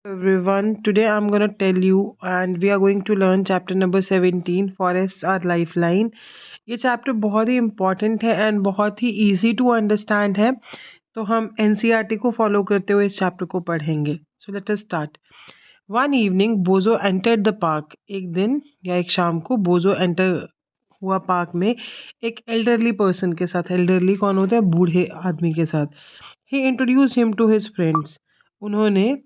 Everyone, today I'm going to tell you and we are going to learn chapter number 17, Forests are Lifeline. ये chapter बहुत ही important है and बहुत ही easy to understand है, तो हम NCERT को follow करते हुए इस चैप्टर को पढ़ेंगे. So let us start. One evening बोजो एंटर्ड द पार्क. एक दिन या एक शाम को बोजो एंटर हुआ पार्क में एक एल्डरली पर्सन के साथ. एल्डरली कौन होता है? बूढ़े आदमी के साथ. He introduced him to his friends. उन्होंने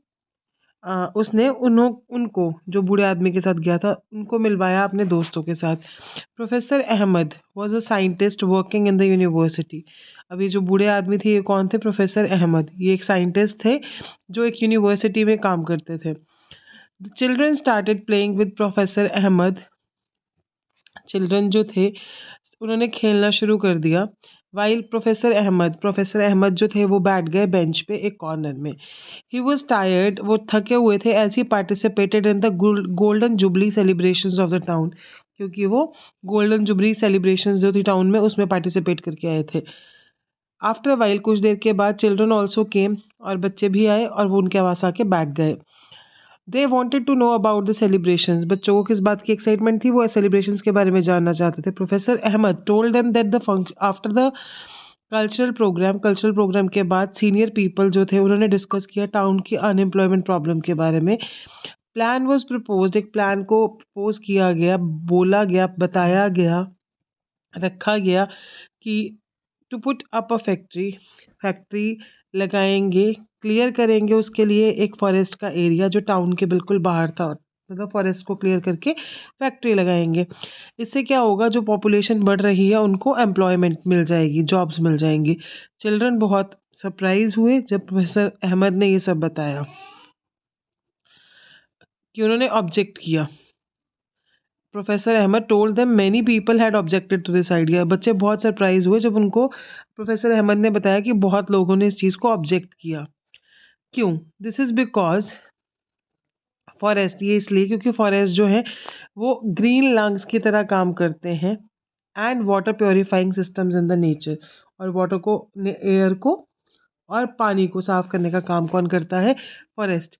उसने उनको जो बूढ़े आदमी के साथ गया था उनको मिलवाया अपने दोस्तों के साथ. Professor Ahmed was a scientist working in the university. अब ये जो बूढ़े आदमी थे ये कौन थे? प्रोफेसर अहमद. ये एक साइंटिस्ट थे जो एक यूनिवर्सिटी में काम करते थे. The children started playing with professor Ahmed. Children जो थे उन्होंने खेलना शुरू कर दिया. वाइल प्रोफेसर अहमद जो थे वो बैठ गए बेंच पे एक कॉर्नर में. He was tired. वो थके हुए थे. As he participated in the golden jubilee celebrations of the town. क्योंकि वो गोल्डन जुबली सेलिब्रेशंस जो थी टाउन में उसमें पार्टिसिपेट करके आए थे. आफ्टर वाइल कुछ देर के बाद चिल्ड्रन ऑल्सो केम. और बच्चे भी आए और वो उनके पास आके बैठ गए. They wanted to know about the celebrations. बच्चों को किस बात की एक्साइटमेंट थी? वो सेलिब्रेशंस के बारे में जानना चाहते थे. Professor Ahmad told them that the function after the cultural programme के बाद सीनियर पीपल जो थे उन्होंने डिस्कस किया टाउन की अनएम्प्लॉयमेंट प्रॉब्लम के बारे में. Plan was propose. एक प्लान को प्रपोज किया गया, बोला गया, बताया गया, रखा गया कि to put up a factory लगाएंगे, क्लियर करेंगे उसके लिए एक फॉरेस्ट का एरिया जो टाउन के बिल्कुल बाहर था. मतलब फॉरेस्ट को क्लियर करके फैक्ट्री लगाएंगे. इससे क्या होगा? जो पॉपुलेशन बढ़ रही है उनको एम्प्लॉयमेंट मिल जाएगी, जॉब्स मिल जाएंगी. चिल्ड्रन बहुत सरप्राइज हुए जब प्रोफेसर अहमद ने ये सब बताया कि उन्होंने ऑब्जेक्ट किया. Professor Ahmad told them many people had objected to this idea. बच्चे बहुत सरप्राइज हुए जब उनको प्रोफेसर अहमद ने बताया कि बहुत लोगों ने इस चीज़ को ऑब्जेक्ट किया. क्यों? This is because forest. ये इसलिए क्योंकि फॉरेस्ट जो है वो ग्रीन लंग्स की तरह काम करते हैं and water purifying systems in the nature. और वाटर को, एयर को और पानी को साफ करने का काम कौन करता है? Forest.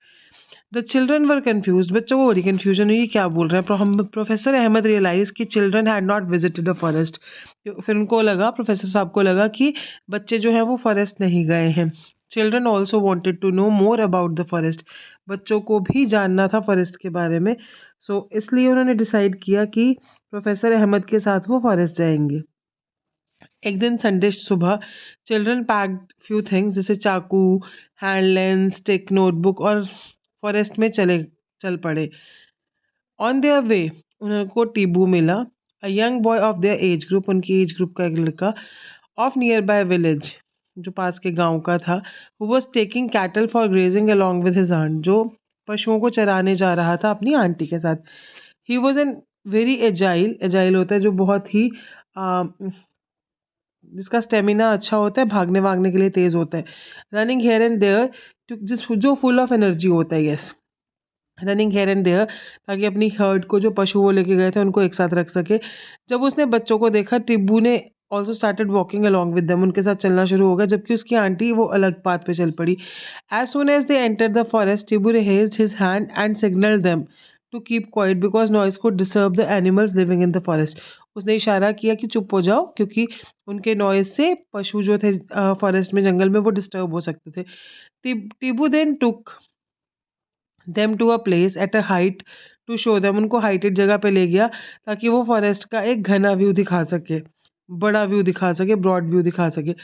The children were confuse. बच्चों को बड़ी कन्फ्यूजन हुई क्या बोल रहे हैं. प्रोफेसर अहमद रियलाइज कि children had not visited a forest. फिर उनको लगा, प्रोफेसर साहब को लगा कि बच्चे जो हैं वो फॉरेस्ट नहीं गए हैं. Children also wanted to know more about the forest. बच्चों को भी जानना था फॉरेस्ट के बारे में. सो इसलिए उन्होंने डिसाइड किया कि प्रोफेसर अहमद के साथ वो फॉरेस्ट जाएंगे. एक दिन संडे सुबह चिल्ड्रन पैक्ड फ्यू थिंग्स जैसे चाकू, हैंड लेंस, स्टिक, नोटबुक और फॉरेस्ट में चल पड़े. ऑन देयर वे उनको टीबू मिला. A young boy of their age group. उनकी एज ग्रुप का एक लड़का. Of nearby village. जो पास के गांव का था. Who was taking cattle for grazing along with his aunt. जो पशुओं को चराने जा रहा था अपनी आंटी के साथ. He was an very agile. Agile होता है जो बहुत ही जिसका स्टेमिना अच्छा होता है, भागने वागने के लिए तेज होता है. Running here and there. जो फुल ऑफ एनर्जी होता है. Yes, running here and there. ताकि अपनी हर्ड को जो पशु वो लेके गए थे उनको एक साथ रख सके. जब उसने बच्चों को देखा टिब्बू ने also started walking along with them. उनके साथ चलना शुरू हो गया जबकि उसकी आंटी वो अलग पाथ पे चल पड़ी. As soon as they enter the forest Tibu raised his hand and signal them to keep quiet because noise could disturb the animals living in the forest. उसने इशारा किया कि चुप हो जाओ क्योंकि उनके नॉइज से पशु जो थे फॉरेस्ट में, जंगल में, वो डिस्टर्ब हो सकते थे. Tibu then took them to a place at a height to show them. उनको हाइटेड जगह पे ले गया ताकि वो फॉरेस्ट का एक घना व्यू दिखा सके, बड़ा व्यू दिखा सके, ब्रॉड व्यू दिखा सके.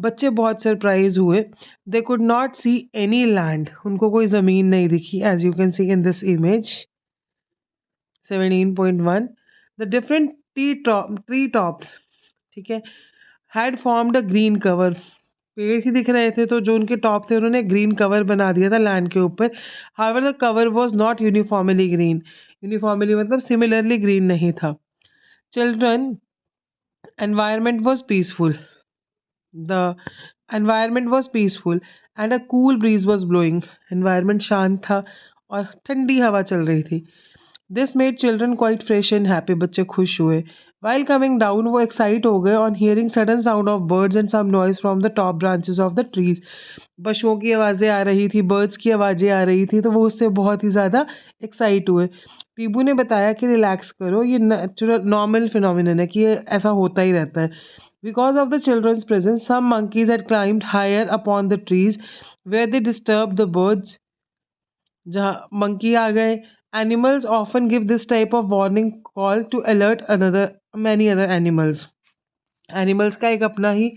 बच्चे बहुत सरप्राइज हुए. They could not see any land. उनको कोई ज़मीन नहीं दिखी. As you can see in this image 17.1. The different tree tops, ठीक है, had formed a green cover. पेड़ ही दिख रहे थे तो जो उनके टॉप थे उन्होंने ग्रीन कवर बना दिया था लैंड के ऊपर. However the cover was not uniformly green. Uniformly मतलब सिमिलरली ग्रीन नहीं था. Children environment was peaceful. The environment was peaceful and a cool bridge was blowing. Environment शांत था और ठंडी हवा चल रही थी. This made children quite fresh and happy. बच्चे खुश हुए. While coming down वो एक्साइट हो गए on hearing sudden sound of birds and some noise from the top branches of the trees. पशुओं की आवाज़ें आ रही थी, बर्ड्स की आवाज़ें आ रही थी, तो वो उससे बहुत ही ज़्यादा एक्साइट हुए। टीबू ने बताया कि रिलैक्स करो, ये नेचुरल नॉर्मल फिनोमिनन है कि ये ऐसा होता ही रहता है। Because of the children's presence some monkeys had climbed higher upon the trees where they disturb the birds. जहाँ मंकी आ गए, animals often give this type of warning call to alert another many other animals. Animals का एक अपना ही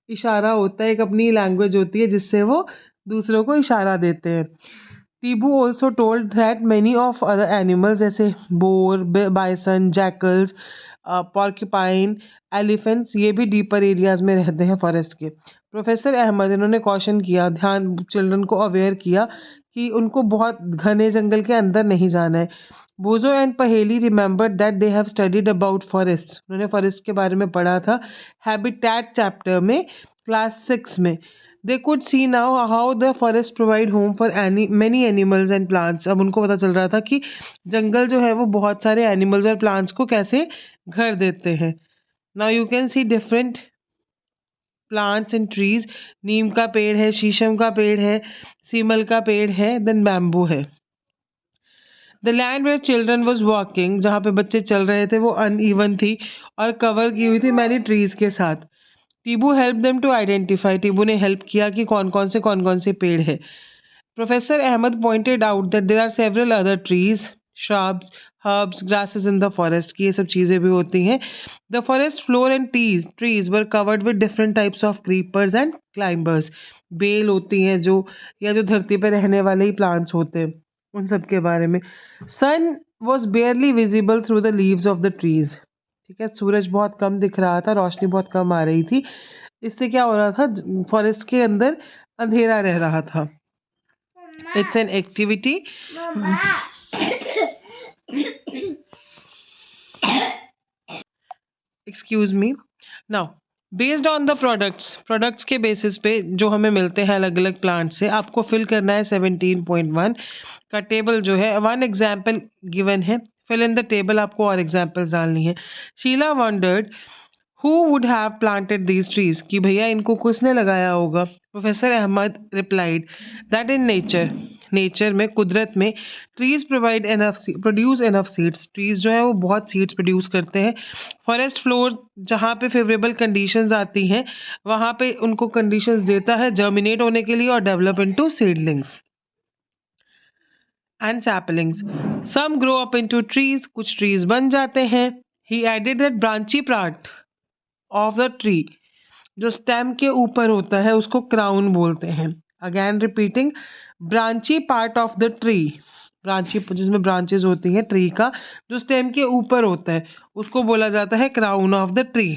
इशारा होता है, एक अपनी लैंग्वेज होती है जिससे वो दूसरों को इशारा देते हैं। Tibu also told that many of other animals जैसे boar, bison, jackals, porcupine, elephants ये भी डीपर एरियाज में रहते हैं फॉरेस्ट के। प्रोफेसर अहमद इन्होंने कॉशन किया, ध्यान चिल्ड्रन को अवेयर किया कि उनको बहुत घने जंगल के अंदर नहीं जाना है। बोजो एंड पहेली remembered that they have studied about forest, उन्होंने फॉरेस्ट के बारे में पढ़ा था हैबिटेट चैप्टर में क्लास 6 में। They could see now how the forest provide home for many animals and plants. अब उनको पता चल रहा था कि जंगल जो है वो बहुत सारे एनिमल्स और प्लांट्स को कैसे घर देते हैं। Now you can see different plants and trees. नीम का पेड़ है, शीशम का पेड़ है, सीमल का पेड़ है, देन बैम्बू है। The land where children was walking, जहाँ पे बच्चे चल रहे थे वो अनइवन थी और कवर की हुई थी मैनी ट्रीज के साथ। Tibu help them to identify, Tibu ने हेल्प किया कि कौन कौन से पेड़ है। Professor Ahmed pointed out that there are several other trees, shrubs, herbs, grasses in the forest की ये सब चीज़ें भी होती हैं। The forest floor and trees were covered with different types of creepers and climbers. बेल होती हैं जो, या जो धरती पर रहने वाले ही प्लांट्स होते हैं, उन सब के बारे में। Sun was barely visible through the leaves of the trees. ठीक है, सूरज बहुत कम दिख रहा था, रोशनी बहुत कम आ रही थी। इससे क्या हो रहा था, फॉरेस्ट के अंदर अंधेरा रह रहा था। It's an activity. Excuse me. Now, based on the products के बेसिस पे जो हमें मिलते हैं अलग अलग प्लांट से, आपको फिल करना है 17.1 का टेबल जो है। वन एग्जाम्पल गिवन है, फिल इन द टेबल, आपको और एग्जाम्पल्स डालनी है। Sheela wondered who would have planted these trees, कि भैया इनको किसने लगाया होगा। Professor Ahmed replied that in nature में, कुदरत में, trees produce enough seeds, trees जो है वो बहुत सीड्स प्रोड्यूस करते हैं। फॉरेस्ट फ्लोर जहाँ पे फेवरेबल कंडीशंस आती हैं वहाँ पे उनको कंडीशंस देता है जर्मिनेट होने के लिए और develop into seedlings and saplings. Some grow up into trees, कुछ ट्रीज बन जाते हैं। He added that branchy part of the tree, जो स्टेम के ऊपर होता है उसको क्राउन बोलते हैं। Again repeating, branchy part of the tree, branchy जिसमें ब्रांचेस होती हैं ट्री का, जो स्टेम के ऊपर होता है उसको बोला जाता है crown of the tree.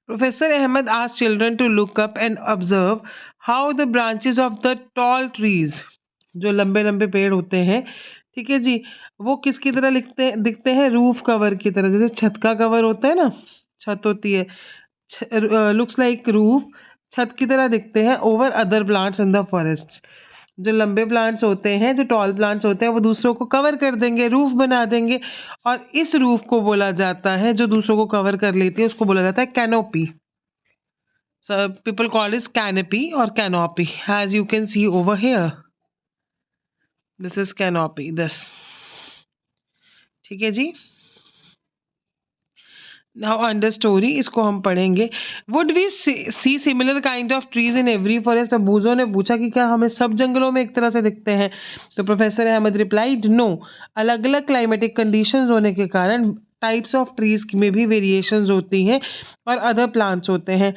Professor Ahmad asked children to look up and observe how the branches of the tall trees, जो लंबे लंबे पेड़ होते हैं, ठीक है जी, वो किसकी तरह दिखते हैं, रूफ कवर की तरह। जैसे छत का कवर होता है ना, छत होती है, लुक्स लाइक रूफ, छत की तरह दिखते हैं over other plants in the forest. जो लंबे प्लांट्स होते हैं, जो टॉल प्लांट्स होते हैं, वो दूसरों को कवर कर देंगे, रूफ बना देंगे, और इस रूफ को बोला जाता है, जो दूसरों को कवर कर लेती है उसको बोला जाता है canopy. So people call it canopy or canopy, as you can see over here. This is canopy, this. ठीक है जी। Now under story, इसको हम पढ़ेंगे। Would we see similar kind of trees in every forest? अब बूजो ने पूछा कि क्या हमें सब जंगलों में एक तरह से दिखते हैं, तो प्रोफेसर अहमद रिप्लाइड नो, अलग अलग क्लाइमेटिक कंडीशंस होने के कारण टाइप्स ऑफ ट्रीज में भी वेरिएशंस होती हैं और अदर प्लांट्स होते हैं।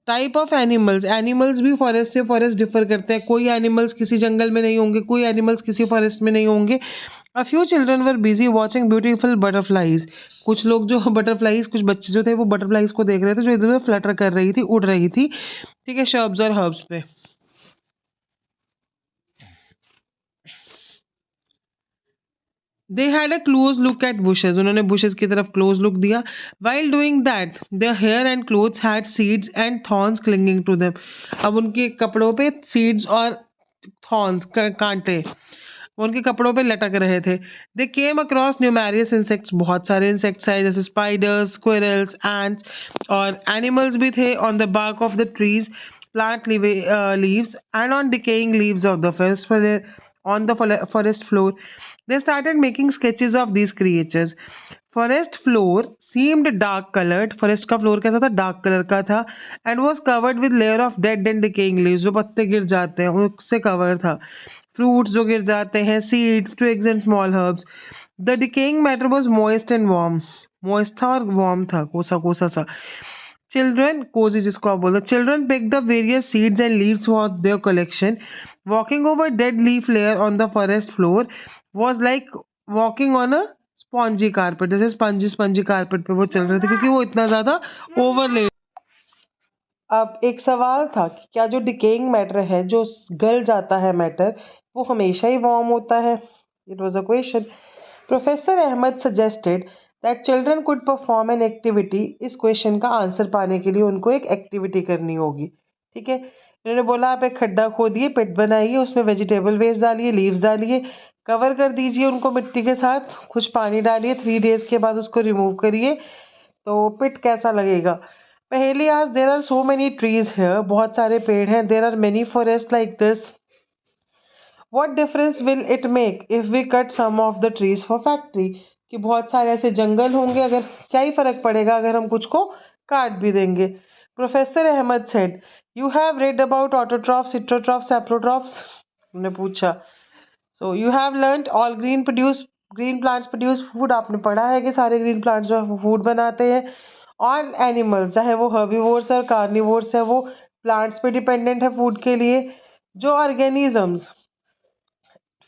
टाइप ऑफ एनिमल्स भी फॉरेस्ट से फॉरेस्ट डिफर करते हैं। कोई एनिमल्स किसी जंगल में नहीं होंगे, कोई एनिमल्स किसी फॉरेस्ट में नहीं होंगे। A few children were busy watching beautiful butterflies, कुछ लोग जो बटरफ्लाईज, कुछ बच्चे जो थे वो बटरफ्लाईज को देख रहे थे जो इधर उधर फ्लटर कर रही थी, उड़ रही थी, ठीक है, शर्ब्स और हर्ब्स पे। They had a close look at bushes, उन्होंने बुशेज की तरफ क्लोज लुक दिया। While doing that their hair and clothes had seeds and thorns clinging to them, अब उनके कपड़ों पे सीड्स और थॉर्न्स, कांटे, वो उनके कपड़ों पे लटक रहे थे। They came across numerous insects, बहुत सारे इंसेक्ट्स आए जैसे स्पाइडर्स, स्क्विरल्स, एंड्स और एनिमल्स भी थे on the bark of the trees, plant leaves and on decaying leaves of the forest floor. They started making sketches of these creatures. Forest floor seemed dark colored. Forest का floor कैसा था? Dark color का था and was covered with layer of dead and decaying leaves. जो पत्ते गिर जाते हैं उससे cover था. Fruits जो गिर जाते हैं, seeds, twigs and small herbs. The decaying matter was moist and warm. Moist था और warm था, कोसा कोसा सा. Children, cozy जिसको आप बोलते, children picked up various seeds and leaves for their collection. Walking over dead leaf layer on the forest floor was like walking on a spongy carpet. जैसे spongy carpet पे वो चल रहे थे क्योंकि वो इतना ज्यादा overlaid. अब एक सवाल था कि क्या जो डिकेइंग मैटर है, जो गल जाता है मैटर, वो हमेशा ही वार्म होता है? It was a question. Professor Ahmed suggested that children could perform an activity. इस क्वेश्चन का आंसर पाने के लिए उनको एक एक्टिविटी करनी होगी. ठीक है, उन्होंने बोला आप एक खड्डा खोदिए, पिट बनाइए, उसमें वेजिटेबल वेस्ट डालिए, लीव्स डालिए, कवर कर दीजिए उनको मिट्टी के साथ, कुछ पानी डालिए, 3 डेज के बाद उसको रिमूव करिए, तो पिट कैसा लगेगा. पहली आज there are so many trees है, बहुत सारे पेड़ हैं. There are many forest like this. What difference will it make if we cut some of the trees for factory. कि बहुत सारे ऐसे जंगल होंगे, अगर क्या ही फर्क पड़ेगा अगर हम कुछ को काट भी देंगे. Professor Ahmad said you have read about autotrophs, heterotrophs, saprotrophs. उन्होंने पूछा. So you have learned all green plants produce food. आपने पढ़ा है कि सारे ग्रीन प्लांट्स जो है फूड बनाते हैं. और एनिमल्स, चाहे वो हर्बीवोर्स और कार्निवोर्स है, वो प्लांट्स पे डिपेंडेंट है फूड के लिए. जो ऑर्गेनिजम्स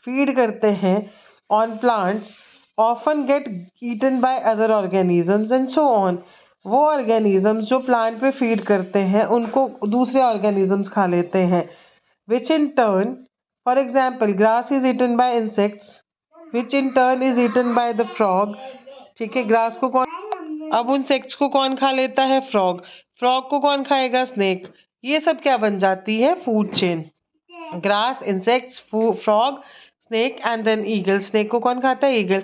फीड करते हैं on plants often get eaten by other organisms and so on. वो ऑर्गेनिजम्स जो प्लांट पे फीड करते हैं उनको दूसरे ऑर्गेनिजम्स खा लेते हैं. Which in turn, for example grass is eaten by insects which in turn is eaten by the frog. ठीक है, ग्रास को कौन, अब उन इंसेक्ट्स को कौन खा लेता है? फ्रॉग. फ्रॉग को कौन खाएगा? स्नेक. ये सब क्या बन जाती है? Food chain. Grass, insects, frog, snake and then eagle. Snake को कौन खाता है? ईगल.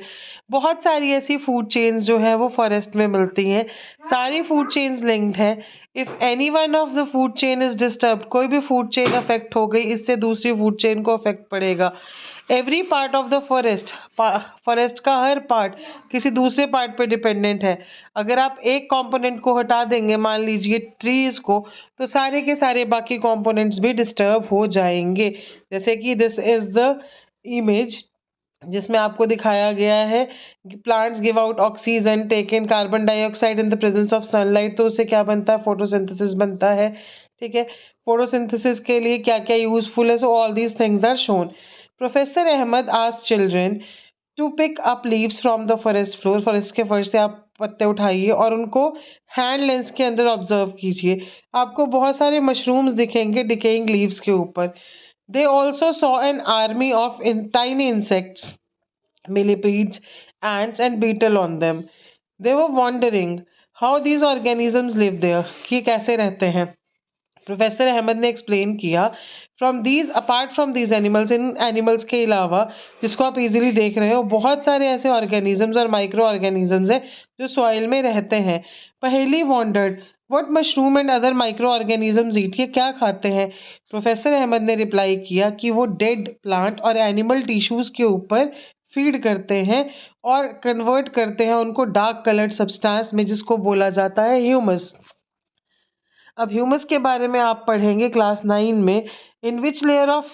बहुत सारी ऐसी फूड चेन्स जो है वो फॉरेस्ट में मिलती हैं. सारी फूड चेन्स लिंक्ड है. If any one of the food chain is disturb, कोई भी फूड चेन अफेक्ट हो गई, इससे दूसरी फूड चेन को अफेक्ट पड़ेगा. Every part of the forest का हर पार्ट किसी दूसरे पार्ट पे डिपेंडेंट है. अगर आप एक कंपोनेंट को हटा देंगे, मान लीजिए ट्रीज को, तो सारे के सारे बाकी कंपोनेंट्स भी डिस्टर्ब हो जाएंगे. जैसे कि दिस इज द इमेज जिसमें आपको दिखाया गया है plants give out oxygen, take in carbon dioxide in the presence of sunlight. तो उससे क्या बनता है? फोटोसिंथेसिस बनता है. ठीक है, फोटोसिंथेसिस के लिए क्या क्या यूजफुल है? So all these things are shown. Professor Ahmad asked children to pick up leaves from the forest floor. Forest के फर्श से आप पत्ते उठाइए और उनको हैंड लेंस के अंदर ऑब्जर्व कीजिए. आपको बहुत सारे मशरूम्स दिखेंगे डिकेइंग लीव्स के ऊपर. They also saw an army of tiny insects, millipedes, ants and beetle on them. They were wondering how these organisms live there. कि कैसे रहते हैं. प्रोफेसर अहमद ने एक्सप्लेन किया apart from these animals, in animals के अलावा जिसको आप इजीली देख रहे हो, बहुत सारे ऐसे ऑर्गेनिजम्स और माइक्रो ऑर्गेनिजम्स हैं जो सॉइल में रहते हैं. Paheli wondered what mushroom and other microorganisms eat. ये क्या खाते हैं? प्रोफेसर अहमद ने रिप्लाई किया कि वो डेड प्लांट और एनिमल टिश्यूज के ऊपर फीड करते हैं और कन्वर्ट करते हैं उनको डार्क कलर्ड सब्सटेंस में, जिसको बोला जाता है ह्यूमस. अब ह्यूमस के बारे में आप पढ़ेंगे क्लास 9 में. In which layer of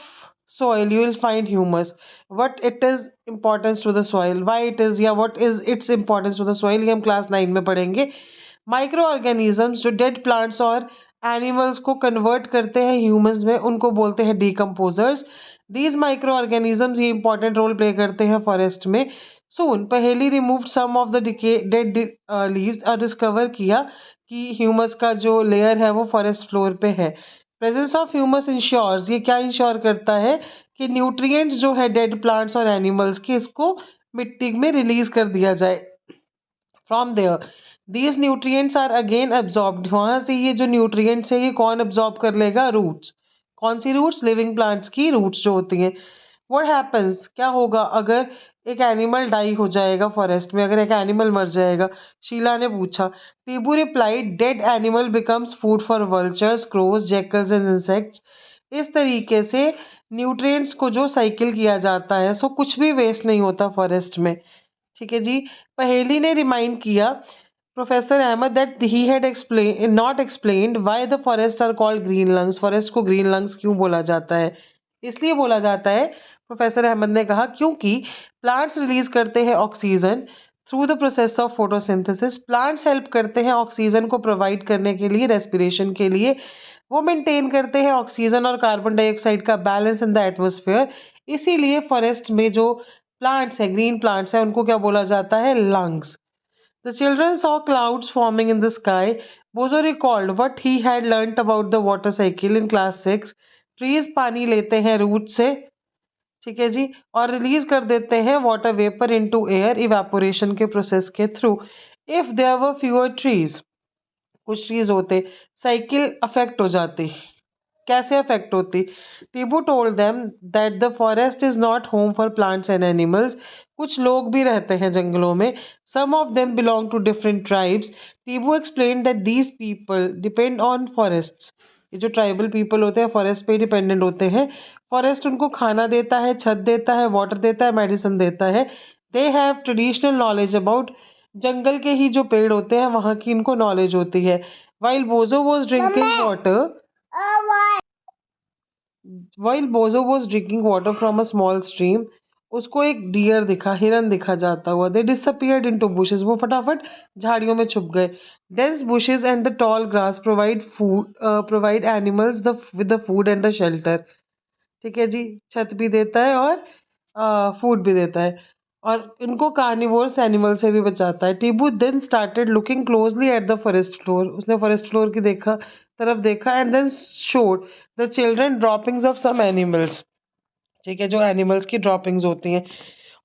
soil you will find humus, what it is importance to the soil, why it is या what is its importance to the soil, ये हम क्लास 9 में पढ़ेंगे. माइक्रो ऑर्गेनिजम्स जो डेड प्लांट्स और animals को convert करते हैं ह्यूमंस में, उनको बोलते हैं डीकम्पोजर्स. दीज माइक्रो ऑर्गेनिजम्स ये इंपॉर्टेंट रोल प्ले करते हैं फॉरेस्ट में. Soon Paheli removed some of the dead leaves और डिस्कवर किया कि ह्यूमस का जो लेयर है वो फॉरेस्ट फ्लोर पे है. प्रेजेंस ऑफ ह्यूमस इंश्योर्स, ये क्या इंश्योर करता है कि न्यूट्रिएंट्स जो है डेड प्लांट्स और एनिमल्स के, इसको मिट्टी में रिलीज कर दिया जाए. From there these nutrients are again absorbed. वहां से ये जो न्यूट्रिएंट्स है ये कौन एब्जॉर्ब कर लेगा? रूट्स. कौन सी रूट्स? लिविंग प्लांट्स की रूट्स जो होती हैं व्हाट हैपन्स, क्या होगा अगर एक एनिमल डाई हो जाएगा फॉरेस्ट में, अगर एक एनिमल मर जाएगा? शीला ने पूछा। Tibu replied, dead animal becomes food for vultures, crows, jackals and insects. इस तरीके से न्यूट्रिएंट्स को जो साइकिल किया जाता है, सो कुछ भी वेस्ट नहीं होता फॉरेस्ट में। ठीक है जी। पहेली ने रिमाइंड किया professor Ahmad that he had not explained why the forest are called green lungs. Forest को ग्रीन लंग्स क्यों बोला जाता है? इसलिए बोला जाता है, प्रोफेसर अहमद ने कहा, क्योंकि प्लांट्स रिलीज करते हैं oxygen through the process of photosynthesis. Plants help करते हैं ऑक्सीजन को प्रोवाइड करने के लिए, रेस्पिरेशन के लिए। वो मेंटेन करते हैं ऑक्सीजन और कार्बन डाइऑक्साइड का बैलेंस इन द एटमॉस्फेयर। इसीलिए फॉरेस्ट में जो प्लांट्स हैं, ग्रीन प्लांट्स हैं, उनको क्या बोला जाता है? Lungs. The children saw clouds forming in the sky. Bozo recalled what he had learnt about the water cycle in class 6. Trees पानी लेते हैं रूट से, ठीक है जी, और रिलीज कर देते हैं water vapour into air evaporation के प्रोसेस के थ्रू। If there were fewer trees, कुछ ट्रीज होते, साइकिल अफेक्ट हो जाती। कैसे अफेक्ट होती? Tibu told them that the forest is not home for plants and animals. कुछ लोग भी रहते हैं जंगलों में। Some of them belong to different tribes. Tibu explain that these people depend on forests. ये जो ट्राइबल पीपल होते हैं फॉरेस्ट पे डिपेंडेंट होते हैं। फॉरेस्ट उनको खाना देता है, छत देता है, वाटर देता है, मेडिसिन देता है। They have traditional knowledge about, जंगल के ही जो पेड़ होते हैं वहाँ की इनको नॉलेज होती है। वाइल बोजो was drinking water While Bozo was drinking water from a small stream, उसको एक डियर दिखा, हिरन दिखा जाता हुआ। They disappeared into bushes. वो फटाफट झाड़ियों में छुप गए। Dense bushes and the tall grass provide animals with the food and the shelter. ठीक है जी, छत भी देता है और फूड भी देता है, और इनको कार्निवोरस एनिमल से भी बचाता है। Tibu then started looking closely at the forest floor. उसने फॉरेस्ट फ्लोर की तरफ देखा and then showed the children droppings of some animals. ठीक है, जो एनिमल्स की ड्रॉपिंग्स होती हैं,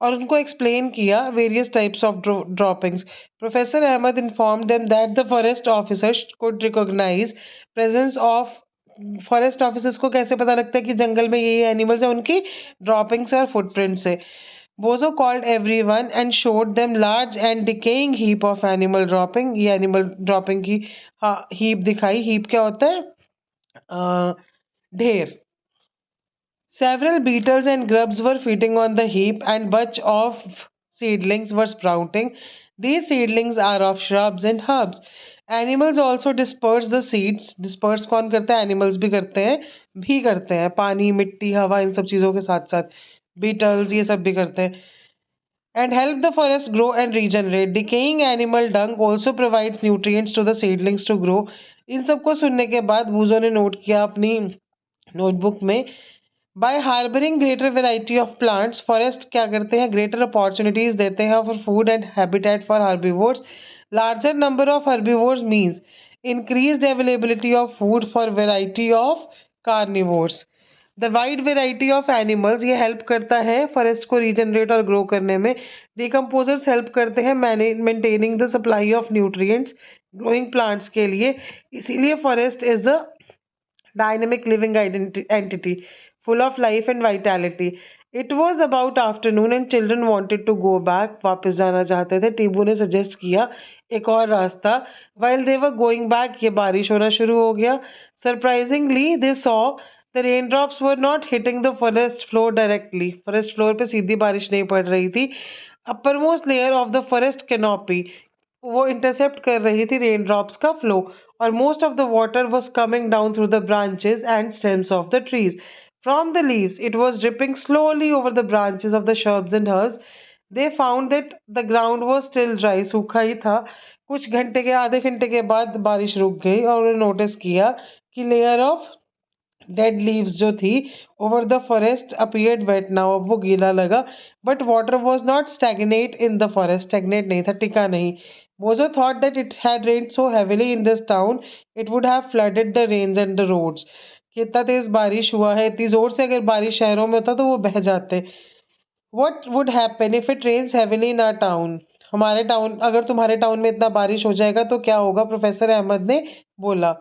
और उनको एक्सप्लेन किया various types of droppings. Professor Ahmad inform them that the forest officers could recognise presence of, forest officers को कैसे पता लगता है कि जंगल में ये एनिमल्स हैं? उनकी ड्रॉपिंग्स और फुटप्रिंट से। बोजो called everyone and showed them large and decaying heap of animal dropping. ये एनिमल ड्रॉपिंग की हीप दिखाई। हीप क्या होता है? ढेर। Several beetles and grubs were feeding on the heap, and bunch of seedlings were sprouting. These seedlings are of shrubs and herbs. Animals also disperse the seeds. Disperse कौन करता है? Animals भी करते हैं, पानी, मिट्टी, हवा, इन सब चीज़ों के साथ साथ beetles ये सब भी करते हैं। And help the forest grow and regenerate. Decaying animal dung also provides nutrients to the seedlings to grow. इन सबको सुनने के बाद बूजो ने नोट किया अपनी नोटबुक में, by harbouring greater variety of plants, forest क्या करते हैं? ग्रेटर अपॉर्चुनिटीज देते हैं for food and habitat for herbivores. Larger number of herbivores means increased availability of food for variety of carnivores. The wide variety of animals, ये help करता है forest को regenerate और ग्रो करने में। डिकम्पोजर्स हेल्प करते हैं maintaining the supply of nutrients growing plants के लिए। इसीलिए forest is the dynamic living entity full of life and vitality. It was about afternoon and children wanted to go back. वापस जाना चाहते थे। टीबू ने सजेस्ट किया एक और रास्ता। While they were going back, ये बारिश होना शुरू हो गया। Surprisingly, they saw the raindrops were not hitting the forest floor directly. Forest floor पे सीधी बारिश नहीं पड़ रही थी। Uppermost layer of the forest canopy, वो इंटरसेप्ट कर रही थी रेन ड्रॉप्स का फ्लो, और most of the water was coming down through the branches and stems of the trees from the leaves. It was dripping slowly over the branches of the shrubs and herbs. They found that the ground was still dry, सूखा ही था। कुछ घंटे के, आधे घंटे के बाद बारिश रुक गई, और उन्होंने नोटिस किया कि लेयर ऑफ डेड लीव्स जो थी over the forest appeared wet now, अब वो गीला लगा। But water was not stagnate in the forest, stagnate नहीं था, टिका नहीं। Bozo thought that it had rained so heavily in this town, it would have flooded the lanes and the roads. कि इतना तेज बारिश हुआ है, इतनी जोर से अगर बारिश शहरों में होता तो वो बह जाते। What would happen if it rains heavily in our town? हमारे टाउन, अगर तुम्हारे टाउन में इतना बारिश हो जाएगा तो क्या होगा? प्रोफेसर अहमद ने बोला।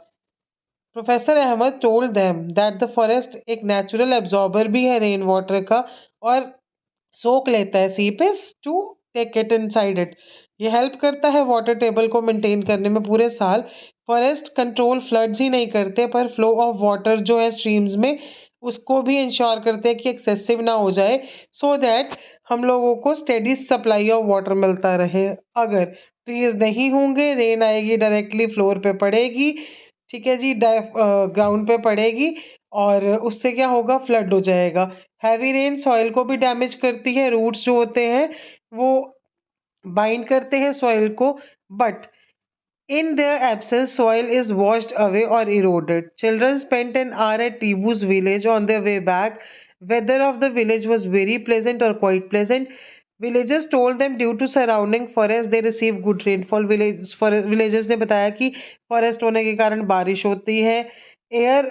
Professor Ahmad told them that the forest एक नेचुरल एब्जॉर्बर भी है रेन वाटर का, और सोख लेता है seepage to take it inside it. ये हेल्प करता है वाटर टेबल को मेंटेन करने में पूरे साल। फॉरेस्ट कंट्रोल फ्लड्स ही नहीं करते पर फ्लो ऑफ वाटर जो है स्ट्रीम्स में उसको भी इंश्योर करते हैं कि एक्सेसिव ना हो जाए, सो दैट हम लोगों को स्टेडी सप्लाई ऑफ वाटर मिलता रहे। अगर ट्रीज नहीं होंगे, रेन आएगी डायरेक्टली फ्लोर पे पड़ेगी, ठीक है जी, ग्राउंड पे पड़ेगी और उससे क्या होगा, फ्लड हो जाएगा। हैवी रेन सॉइल को भी डैमेज करती है, रूट्स जो होते हैं वो बाइंड करते हैं सॉइल को, but in their absence soil is washed away or eroded. Children spent an hour at Tibu's village. On their way back, weather of the village was very pleasant or quite pleasant. Villagers told them due to surrounding forest they receive good rainfall. Villagers ने बताया कि forest होने के कारण बारिश होती है। Air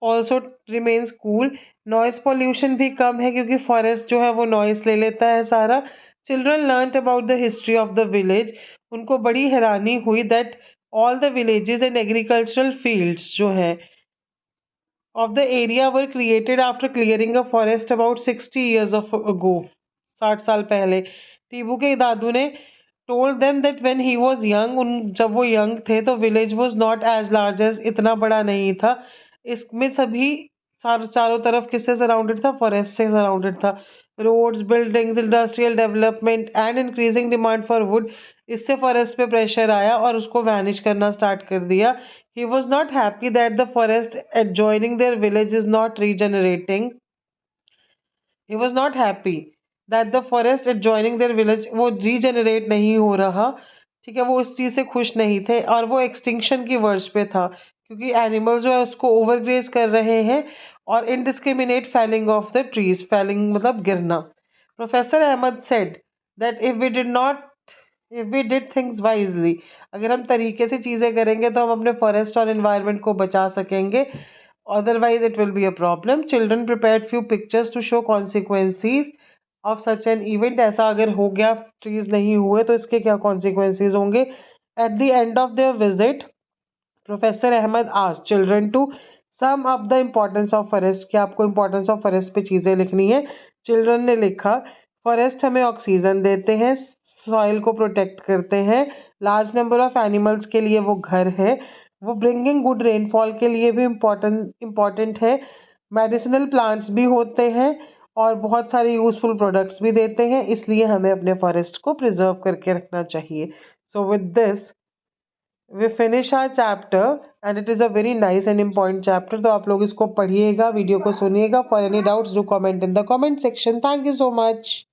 also remains cool. Noise pollution भी कम है क्योंकि forest जो है वो noise ले लेता है सारा। Children learnt about the history of the village. उनको बड़ी हैरानी हुई that all the villages and agricultural fields जो है of the area were created after clearing a forest about 60 years ago. 60 साल पहले। टीबू के दादू ने told them that when he was young, जब वो young थे तो village was not as large as, इतना बड़ा नहीं था। इसमें सभी चारों तरफ किससे सराउंडेड था, फॉरेस्ट से सराउंडेड था। Roads, buildings, industrial development and increasing demand for wood, इससे फॉरेस्ट पे प्रेशर आया और उसको वैनिश करना स्टार्ट कर दिया। He was not happy that the forest adjoining their village is not regenerating. He was not happy that the forest adjoining their village, वो regenerate नहीं हो रहा, ठीक है, वो इस चीज़ से खुश नहीं थे और वो एक्सटिंक्शन की वर्ज पे था क्योंकि एनिमल जो है उसको ओवरग्रेज कर रहे हैं और indiscriminate felling of the trees, felling मतलब गिरना। Professor Ahmad said that if we did things wisely, अगर हम तरीके से चीज़ें करेंगे तो हम अपने फॉरेस्ट और एनवायरनमेंट को बचा सकेंगे, otherwise it will be a problem. Children prepared few pictures to show consequences of such an event. ऐसा अगर हो गया, ट्रीज नहीं हुए तो इसके क्या consequences होंगे। At the end of their visit, Professor Ahmed asked children to sum up the importance of forest, कि आपको importance of forest पे चीज़ें लिखनी है। Children ने लिखा, forest हमें ऑक्सीजन देते हैं, सॉइल को प्रोटेक्ट करते हैं, लार्ज नंबर ऑफ एनिमल्स के लिए वो घर है, वो ब्रिंगिंग गुड रेनफॉल के लिए भी इम्पॉर्टेंट है, मेडिसिनल प्लांट्स भी होते हैं और बहुत सारे यूजफुल प्रोडक्ट्स भी देते हैं, इसलिए हमें अपने फॉरेस्ट को प्रिजर्व करके रखना चाहिए। So with this we finish our chapter and it is a very nice and important chapter. तो आप लोग इसको पढ़िएगा, वीडियो को सुनिएगा। For any doubts do comment in the comment section. Thank you so much.